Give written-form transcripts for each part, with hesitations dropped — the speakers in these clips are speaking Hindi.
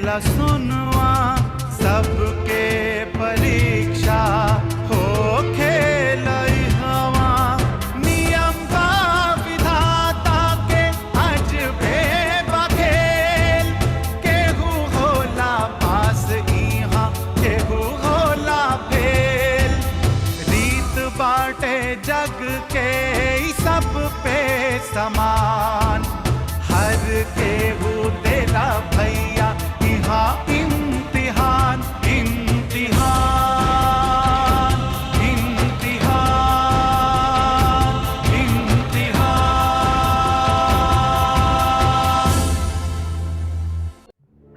खेला सुनवा सबके परीक्षा हो खेल हवा नियम का विधाता के आज बेबखेल केहू होला पास इहाँ केहू होला फेल रीत बाटे जग के ई सब पे समान हर केहू देला भैया इहाँ इम्तिहान इम्तिहान इम्तिहान इम्तिहान।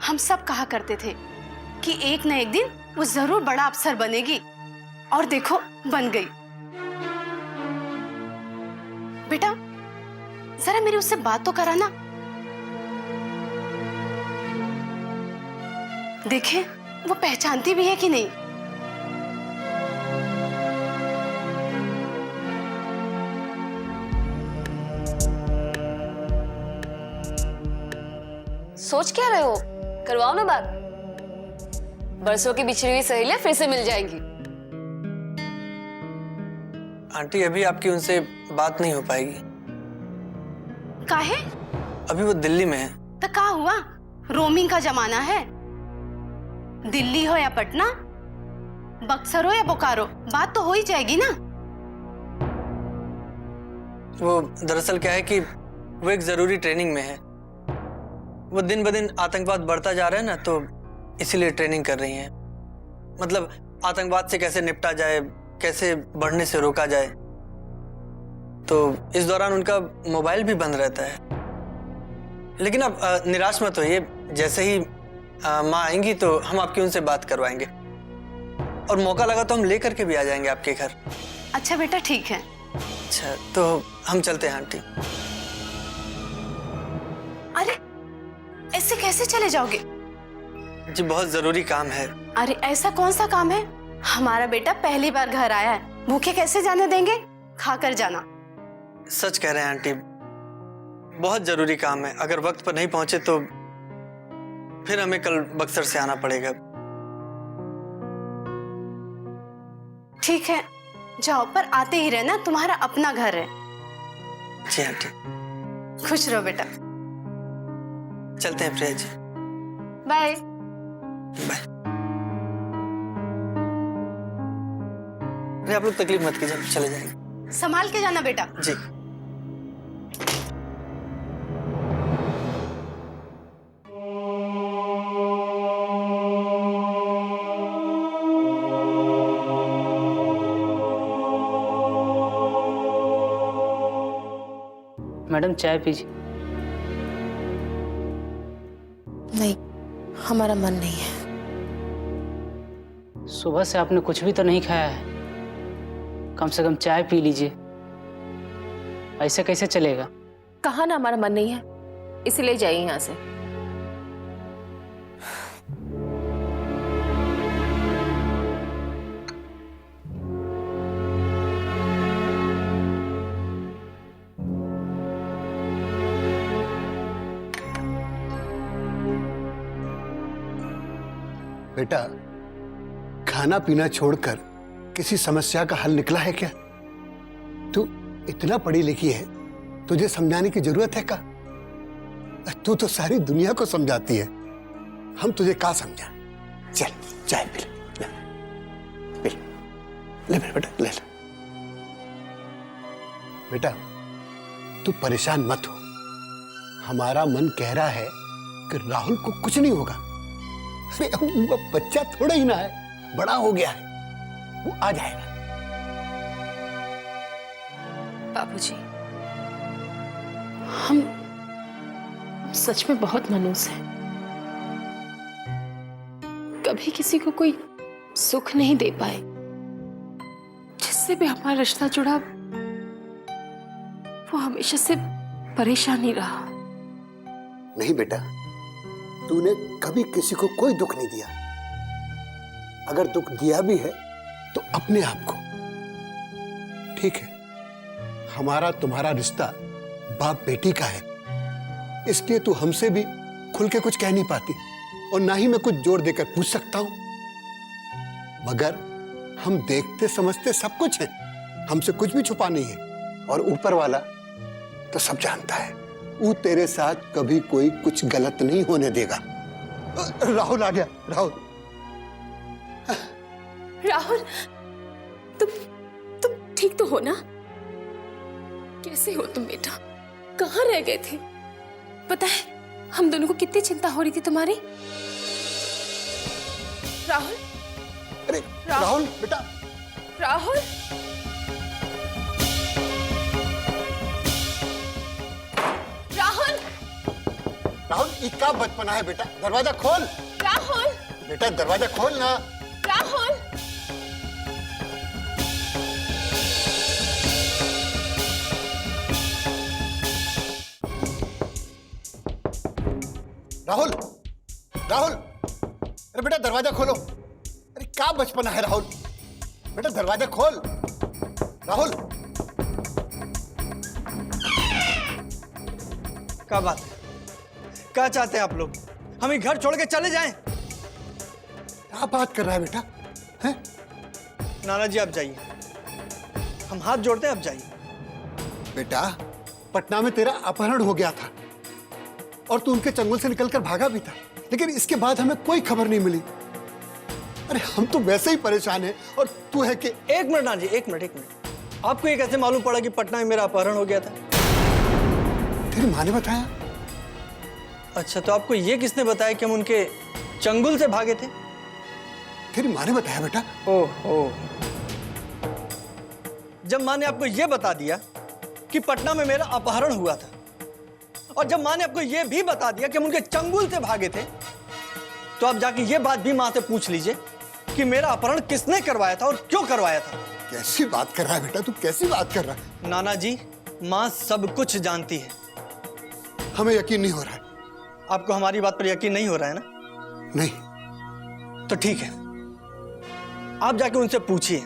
हम सब कहा करते थे कि एक न एक दिन वो जरूर बड़ा अफसर बनेगी और देखो बन गई। बेटा जरा मेरी उससे बात तो कराना। देखे वो पहचानती भी है कि नहीं। सोच क्या रहे हो? करवाओ ना बात। बरसों की बिछड़ी हुई सहेलियां फिर से मिल जाएंगी। आंटी अभी आपकी उनसे बात नहीं हो पाएगी। काहे? अभी वो दिल्ली में है। तो क्या हुआ? रोमिंग का जमाना है। दिल्ली हो या पटना, बक्सर हो या बोकारो, बात तो हो ही जाएगी ना। वो दरअसल क्या है कि वो एक जरूरी ट्रेनिंग में है। वो दिन ब दिन आतंकवाद बढ़ता जा रहा है ना, तो इसीलिए ट्रेनिंग कर रही हैं। मतलब आतंकवाद से कैसे निपटा जाए, कैसे बढ़ने से रोका जाए। तो इस दौरान उनका मोबाइल भी बंद रहता है। लेकिन आप निराश मत होइए, जैसे ही माँ आएंगी तो हम आपकी उनसे बात करवाएंगे और मौका लगा तो हम लेकर के भी आ जाएंगे आपके घर। अच्छा बेटा ठीक है। अच्छा तो हम चलते हैं आंटी। अरे ऐसे कैसे चले जाओगे? जी बहुत जरूरी काम है। अरे ऐसा कौन सा काम है? हमारा बेटा पहली बार घर आया है, भूखे कैसे जाने देंगे? खाकर जाना। सच कह रहे हैं आंटी, बहुत जरूरी काम है। अगर वक्त पर नहीं पहुंचे तो फिर हमें कल बक्सर से आना पड़ेगा। ठीक है जाओ, पर आते ही रहना, तुम्हारा अपना घर है। जी आंटी। खुश रहो बेटा। चलते हैं प्रिया जी। Bye bye. अरे आप लोग तकलीफ मत कीजिए, चले जाएंगे। संभाल के जाना बेटा। जी। मैडम चाय पीजिए। नहीं, हमारा मन नहीं है। सुबह से आपने कुछ भी तो नहीं खाया है, कम से कम चाय पी लीजिए। ऐसे कैसे चलेगा? कहा ना हमारा मन नहीं है, इसलिए जाइए यहाँ से। बेटा खाना पीना छोड़कर किसी समस्या का हल निकला है क्या? तू इतना पढ़ी लिखी है, तुझे समझाने की जरूरत है क्या? तू तो सारी दुनिया को समझाती है, हम तुझे क्या समझा? चल चाय पी ले, पी ले बेटा, ले ले। बेटा तू परेशान मत हो, हमारा मन कह रहा है कि राहुल को कुछ नहीं होगा। अरे वो बच्चा थोड़ा ही ना है, बड़ा हो गया है, वो आ जाएगा। बाबूजी, हम सच में बहुत मनूस हैं। कभी किसी को कोई सुख नहीं दे पाए। जिससे भी हमारा रिश्ता जुड़ा वो हमेशा से परेशान ही रहा। नहीं बेटा, तूने कभी किसी को कोई दुख नहीं दिया। अगर दुख दिया भी है तो अपने आप को। ठीक है, हमारा तुम्हारा रिश्ता बाप बेटी का है, इसलिए तू हमसे भी खुल के कुछ कह नहीं पाती। और ना ही मैं कुछ जोर देकर पूछ सकता हूं। मगर हम देखते समझते सब कुछ है, हमसे कुछ भी छुपा नहीं है। और ऊपर वाला तो सब जानता है, वो तेरे साथ कभी कोई कुछ गलत नहीं होने देगा। राहुल आ गया। राहुल, राहुल, तुम ठीक तो हो ना? कैसे हो तुम बेटा? कहाँ रह गए थे? पता है हम दोनों को कितनी चिंता हो रही थी तुम्हारी। राहुल, अरे राहुल बेटा, राहुल, राहुल, राहुल ये क्या बचपना है बेटा, दरवाजा खोल। राहुल, बेटा दरवाजा खोल ना। राहुल, राहुल, राहुल, अरे बेटा दरवाजा खोलो। अरे क्या बचपना है राहुल, बेटा दरवाजा खोल। राहुल, क्या बात है? क्या चाहते हैं आप लोग? हम ही घर छोड़ के चले जाएं? क्या बात कर रहा है बेटा? हैं? नाना जी आप जाइए, हम हाथ जोड़ते हैं, आप जाइए। बेटा पटना में तेरा अपहरण हो गया था और तू उनके चंगुल से निकलकर भागा भी था, लेकिन इसके बाद हमें कोई खबर नहीं मिली। अरे हम तो वैसे ही परेशान हैं और तू है कि। एक मिनट नाना जी, एक मिनट। आपको ये कैसे मालूम पड़ा कि पटना में मेरा अपहरण हो गया था? तेरी माँ ने बताया। अच्छा, तो आपको ये किसने बताया कि हम उनके चंगुल से भागे थे? तेरी माँ ने बताया बेटा। ओहो, जब माँ ने आपको ये बता दिया कि पटना में मेरा अपहरण हुआ था, और जब माँ ने आपको ये भी बता दिया कि हम उनके चंगुल से भागे थे, तो आप जाके ये बात भी माँ से पूछ लीजिए कि मेरा अपहरण किसने करवाया था और क्यों करवाया था। कैसी बात कर रहा है बेटा तू, कैसी बात कर रहा है? नाना जी, माँ सब कुछ जानती है। हमें यकीन नहीं हो रहा है। आपको हमारी बात पर यकीन नहीं हो रहा है ना? नहीं। तो ठीक है, आप जाके उनसे पूछिए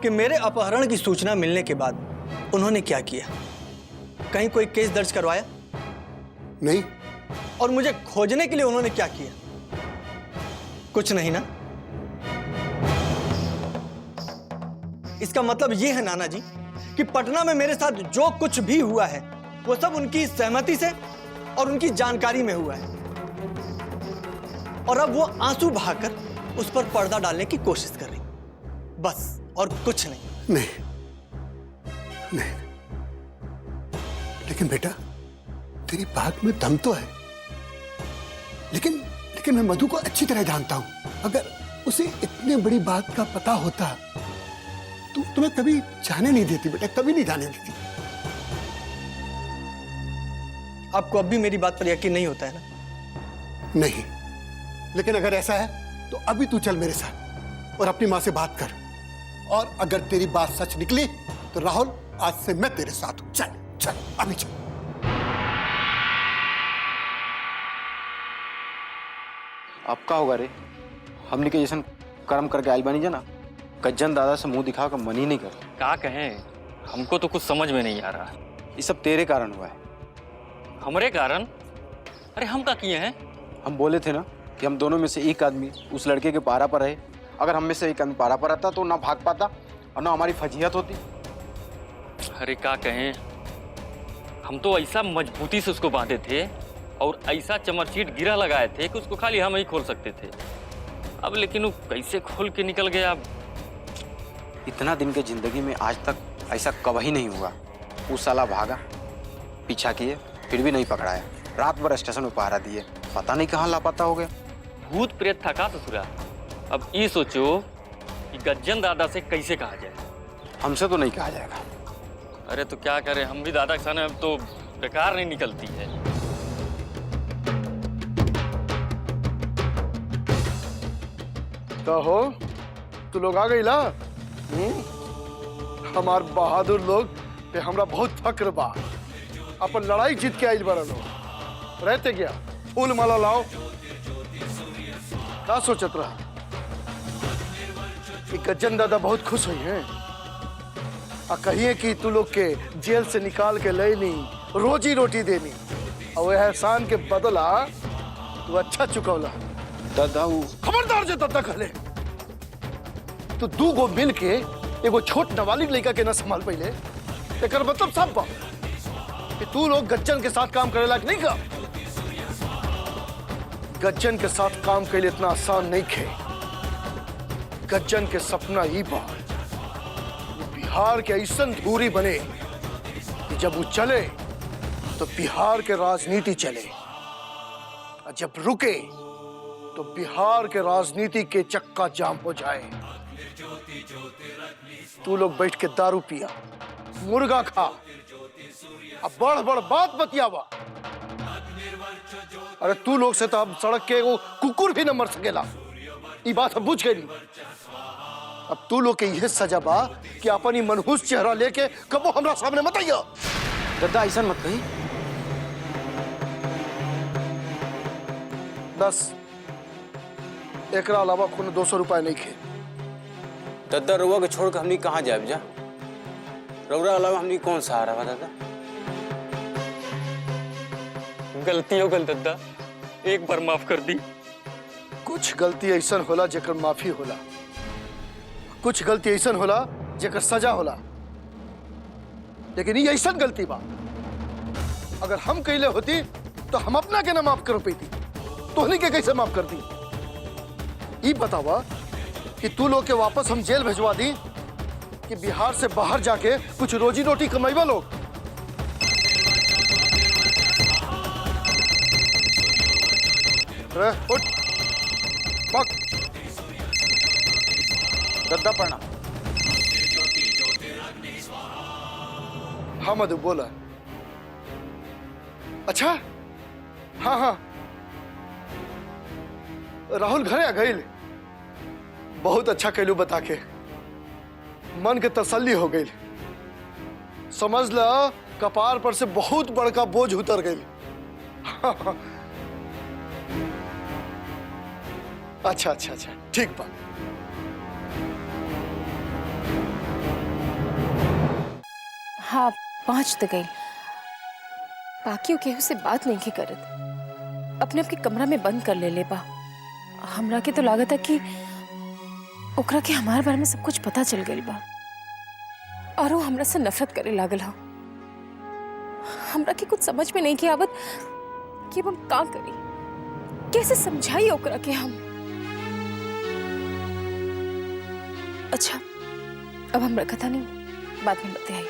कि मेरे अपहरण की सूचना मिलने के बाद उन्होंने क्या किया। कहीं कोई केस दर्ज करवाया? नहीं। और मुझे खोजने के लिए उन्होंने क्या किया? कुछ नहीं ना? इसका मतलब यह है नाना जी कि पटना में मेरे साथ जो कुछ भी हुआ है वो सब उनकी सहमति से और उनकी जानकारी में हुआ है, और अब वो आंसू बहाकर उस पर पर्दा डालने की कोशिश कर रही, बस, और कुछ नहीं। नहीं, लेकिन बेटा तेरी बात में दम तो है, लेकिन मैं मधु को अच्छी तरह जानता हूं। अगर उसे इतनी बड़ी बात का पता होता तो तुम्हें कभी जाने नहीं देती बेटा, कभी नहीं जाने देती। आपको अब भी मेरी बात पर यकीन नहीं होता है ना? नहीं, लेकिन अगर ऐसा है तो अभी तू चल मेरे साथ और अपनी माँ से बात कर, और अगर तेरी बात सच निकली तो राहुल आज से मैं तेरे साथ हूं। चल चल अभी चल। अब का होगा रे? हमने के जैसन कर्म करके आइल बानी जना, गज्जन दादा से मुंह दिखा कर मन ही नहीं कर। क्या कहें, हमको तो कुछ समझ में नहीं आ रहा। ये सब तेरे कारण हुआ है। हमरे कारण? अरे हम क्या किए हैं? हम बोले थे ना कि हम दोनों में से एक आदमी उस लड़के के पारा पर रहे। अगर हम में से एक आदमी पारा पर रहता तो ना भाग पाता और ना हमारी फजीहत होती। अरे क्या कहें, हम तो ऐसा मजबूती से उसको बांधे थे और ऐसा चमरचीट गिरा लगाए थे कि उसको खाली हम ही खोल सकते थे। अब लेकिन वो कैसे खोल के निकल गया। इतना दिन के जिंदगी में आज तक ऐसा कभी नहीं हुआ। वो साला भागा, पीछा किए, फिर भी नहीं पकड़ाया। रात भर स्टेशन में पहरा दिए, पता नहीं कहाँ लापता हो गया। भूत प्रेत था का ससुरा? अब ये सोचो कि गज्जन दादा से कैसे कहा जाए। हमसे तो नहीं कहा जाएगा। अरे तो क्या करें, हम भी दादा के सामने अब तो बेकार नहीं निकलती है। तो हो तू लोग आ गई ला? हमार बहादुर लोग पे हमरा बहुत फक्र बा। अपन लड़ाई जीत के आइल बड़ा लोग रहते गया। फूल माला लाओ। का सोचत रहा? गज्जन दादा बहुत खुश हुई हैं और कहिए कि तू लोग के जेल से निकाल के लेनी, रोजी रोटी देनी, और वह एहसान के बदला तू अच्छा चुकौला। दादा वो खबरदार जे दद्दा कहले। तो दू गो मिल के एगो छोट नाबालिग लड़का के न संभाल पहिले, एकर मतलब सब बा कि तू लोग गज्जन के साथ काम करे लायक नहीं का। गज्जन के साथ काम कैले इतना आसान नहीं खे। गज्जन के सपना ही बा बिहार के ऐसन धूरी बने कि जब वो चले तो बिहार के राजनीति चले, और जब रुके तो बिहार के राजनीति के चक्का जाम हो जाए। तू लोग बैठ के दारू पिया, मुर्गा खा, अब बड़ बड़ बात बतियावा। अरे तू लोग से तो अब सड़क के वो कुकुर भी न मर सकेला, ये बात हम बुझ गई। अब तू लोग के यह सजा बा कि अपन ही मनहूस चेहरा लेके कबो हमरा सामने मत आइया। दादा ऐसा मत कही। बस एकरा अलावा खून 200 रुपए नहीं खे। दादा रउआ के छोड़ के हमनी कहाँ जाए जा? रउरा अलावा हमनी कौन सहारा बा दादा? गलती हो गल दद्दा, एक बार माफ कर दी। कुछ गलती ऐसा होला जेकर माफी होला, कुछ गलती ऐसा होला जेकर सजा होला, लेकिन ये ऐसा गलती बा अगर हम कैले होती तो हम अपना के ना माफ कर पैती, तोहनी के कैसे माफ कर दी? ये बतावा कि तू लोग के वापस हम जेल भिजवा दी कि बिहार से बाहर जाके कुछ रोजी रोटी कमाईबा लोग? उठ भाग। दादा प्रणाम। हाँ मधु बोला। अच्छा हाँ हाँ राहुल घरे आ गई। बहुत अच्छा कैलू बता के, मन के तसल्ली हो गई। समझ ला कपार पर से बहुत बड़का बोझ उतर गई। अच्छा अच्छा अच्छा ठीक बा। हाँ पहुंच तो गई, बाकियों केहू से बात नहीं की करत, अपने आपके कमरा में बंद कर ले बा। हमरा के तो लागत है कि ओकरा के हमारे बारे में सब कुछ पता चल गई बा और वो हमरा से नफरत करे लागल हो। हमरा के कुछ समझ में नहीं की आवत कि अब हम का करी, कैसे समझाई ओकरा के हम। अच्छा अब हम रखा था नहीं, बाद में बताई।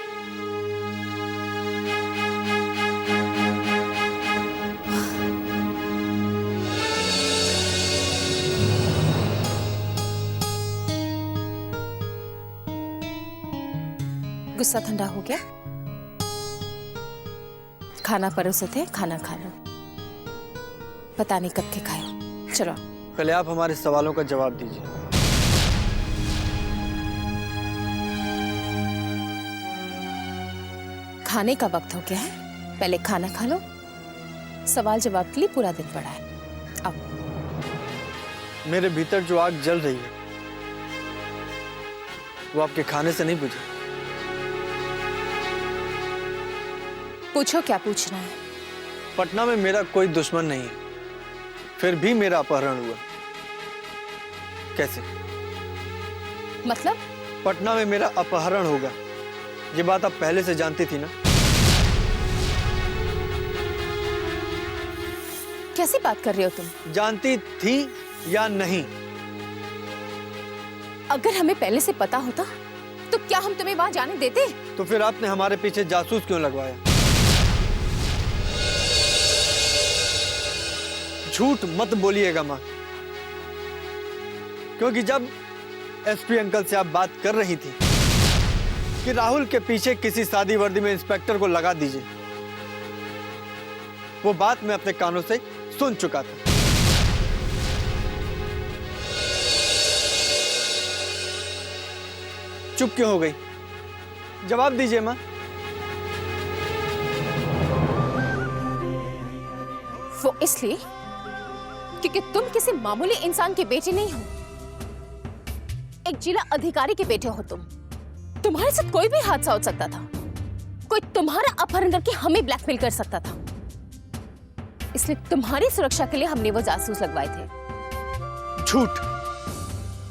गुस्सा ठंडा हो गया? खाना परोसे थे, खाना खा लो। पता नहीं कब के खाए। चलो पहले आप हमारे सवालों का जवाब दीजिए। खाने का वक्त हो गया है, पहले खाना खा लो। सवाल जवाब के लिए पूरा दिन पड़ा है। अब मेरे भीतर जो आग जल रही है वो आपके खाने से नहीं बुझी। पूछो क्या पूछना है। पटना में मेरा कोई दुश्मन नहीं है, फिर भी मेरा अपहरण हुआ। कैसे? मतलब? पटना में मेरा अपहरण होगा, ये बात आप पहले से जानती थी ना? कैसी बात कर रहे हो तुम? जानती थी या नहीं? अगर हमें पहले से पता होता तो क्या हम तुम्हें वहां जाने देते? तो फिर आपने हमारे पीछे जासूस क्यों लगवाया? झूठ मत बोलिएगा माँ, क्योंकि जब एसपी अंकल से आप बात कर रही थी कि राहुल के पीछे किसी सादी वर्दी में इंस्पेक्टर को लगा दीजिए, वो बात मैं अपने कानों से सुन चुका था। चुप क्यों हो गई? जवाब दीजिए माँ। वो इसलिए क्योंकि तुम किसी मामूली इंसान के बेटे नहीं हो, एक जिला अधिकारी के बेटे हो तुम। तुम्हारे साथ कोई भी हादसा हो सकता था, कोई तुम्हारा अपहरण करके हमें ब्लैकमेल कर सकता था। इसलिए तुम्हारी सुरक्षा के लिए हमने वो जासूस लगवाए थे। झूठ,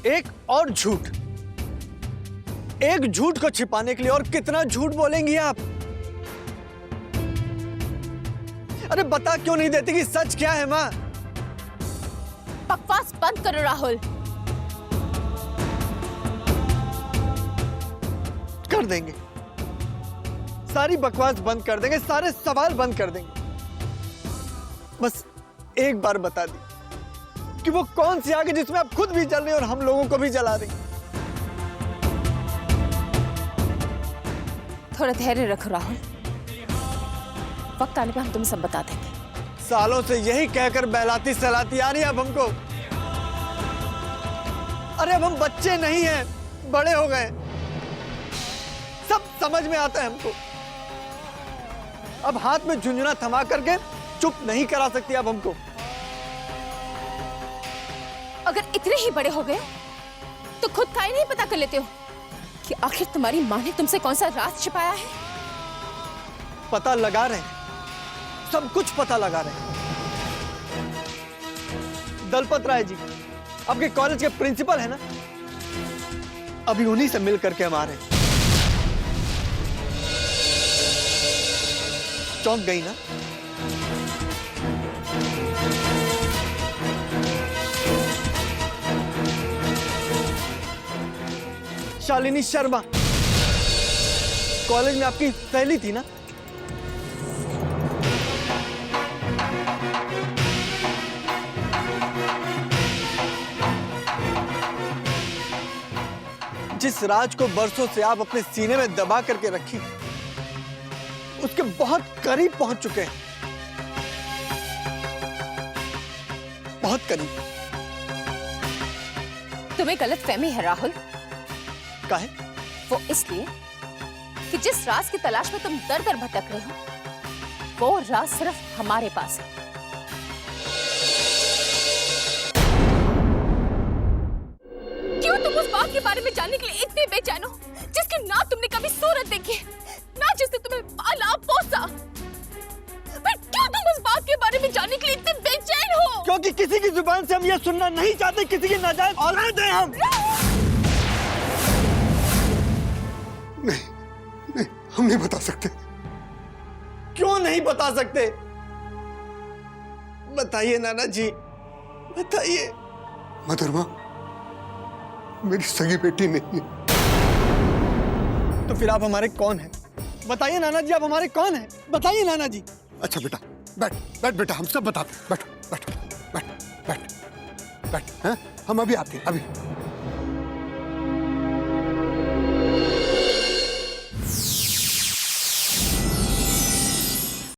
एक और झूठ। एक झूठ को छिपाने के लिए और कितना झूठ बोलेंगी आप? अरे बता क्यों नहीं देती कि सच क्या है माँ? बकवास बंद करो राहुल। कर देंगे, सारी बकवास बंद कर देंगे, सारे सवाल बंद कर देंगे। बस एक बार बता दी कि वो कौन सी आग है जिसमें आप खुद भी जल रहे और हम लोगों को भी जला रही। थोड़ा धैर्य रखो राहुल, वक्त आने पे हम तुम्हें सब बता देंगे। सालों से यही कहकर बहलाती सहलाती आ रही है अब हमको। अरे अब हम बच्चे नहीं हैं, बड़े हो गए, सब समझ में आता है हमको। अब हाथ में झुंझुना थमा करके चुप नहीं करा सकती अब हमको। अगर इतने ही बड़े हो गए तो खुद का ही नहीं पता कर लेते हो कि आखिर तुम्हारी माँ ने तुमसे कौन सा राज छिपाया है? पता लगा रहे हैं, सब कुछ पता लगा रहे हैं। दलपत राय जी आपके कॉलेज के प्रिंसिपल है ना, अभी उन्हीं से मिल करके हम आ रहे हैं। चौंक गई ना? शालिनी शर्मा कॉलेज में आपकी सहेली थी ना? जिस राज को बरसों से आप अपने सीने में दबा करके रखी, उसके बहुत करीब पहुंच चुके हैं, बहुत करीब। तुम्हें गलतफहमी है राहुल। काहे? वो इसलिए कि जिस राज की तलाश में तुम दर दर भटक रहे हो, वो राज सिर्फ हमारे पास है। क्यों तुम उस बात के बारे में जानने के लिए इतने बेचैन हो जिसकी ना तुमने कभी सूरत देखी, ना जिसने तुम्हें पाला पोसा? पर क्यों तुम उस बात के बारे में जानने के लिए इतने बेचैन हो? क्योंकि किसी की जुबान से हम ये सुनना नहीं चाहते किसी की नाजायज औलाद हैं हम। नहीं, हम नहीं बता सकते। क्यों नहीं बता सकते? बताइए नाना जी, बताइए। मधुरमा मेरी सगी बेटी नहीं है। तो फिर आप हमारे कौन हैं? बताइए नाना जी, आप हमारे कौन हैं? बताइए नाना जी। अच्छा बेटा, बैठ बैठ बेटा, हम सब बताते हैं। बैठ बैठ बैठ बैठ बैठ, हैं? हम अभी आते हैं, अभी।